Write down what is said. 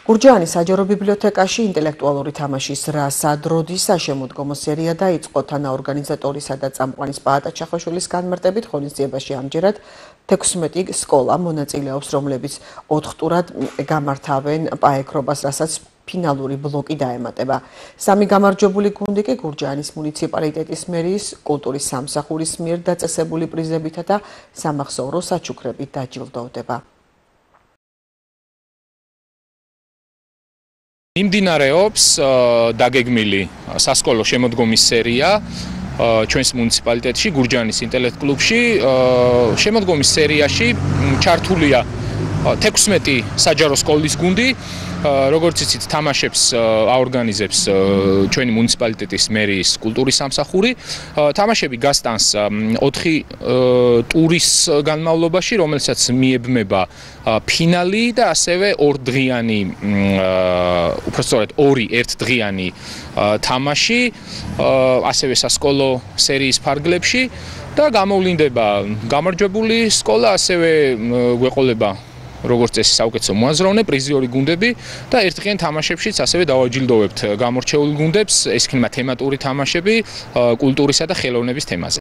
გურჯაანის საჯარო ბიბლიოთეკაში ინტელექტუალური თამაშის რასა დროდის საშემოდგომო სერია დაიწყო. თანაორგანიზატორისა და წამყვანის პაატა ჩახოშვილის განმარტებით ღონისძიებაში ამჯერად 16 სკოლა მონაწილეობს, რომლებიც 4 ტურად გამართავენ პაექრობას, რასაც ფინალური ბლოკი დაემატება. სამი გამარჯვებული გუნდი კი გურჯაანის მუნიციპალიტეტის მერიის კულტურის სამსახურის მიერ დაწესებული პრიზებითა და სამახსოვრო საჩუქრებით დაჯილდოვდება. მიმდინარეობს დაგეგმილი სასკოლო შემოდგომის სერია ჩვენს მუნიციპალიტეტში, გურჯაანის ინტელექტ კლუბში. შემოდგომის სერიაში ჩართულია 16 საჯარო სკოლის გუნდი, როგორც იცით, თამაშებს აორგანიზებს ჩვენი მუნიციპალიტეტის მერიის კულტურის სამსახური. თამაშები გასტანს 4 ტურის განმავლობაში, რომელსაც მიებმება ფინალი და ასევე 2 დღიანი, უпростоრად 2 ერთდღიანი თამაში, ასევე სასკოლო სერიის ფარგლებში და გამოვლინდება გამარჯვებული სკოლა, ასევე გვეყოლება როგორც წესი საუკეთესო მოაზროვნე, პრიზიორი გუნდები და ერთდღიან თამაშებშიც ასევე დავაჯილდოვებთ გამორჩეულ გუნდებს, ეს იქნება თემატური თამაშები კულტურისა და ხელოვნების თემაზე.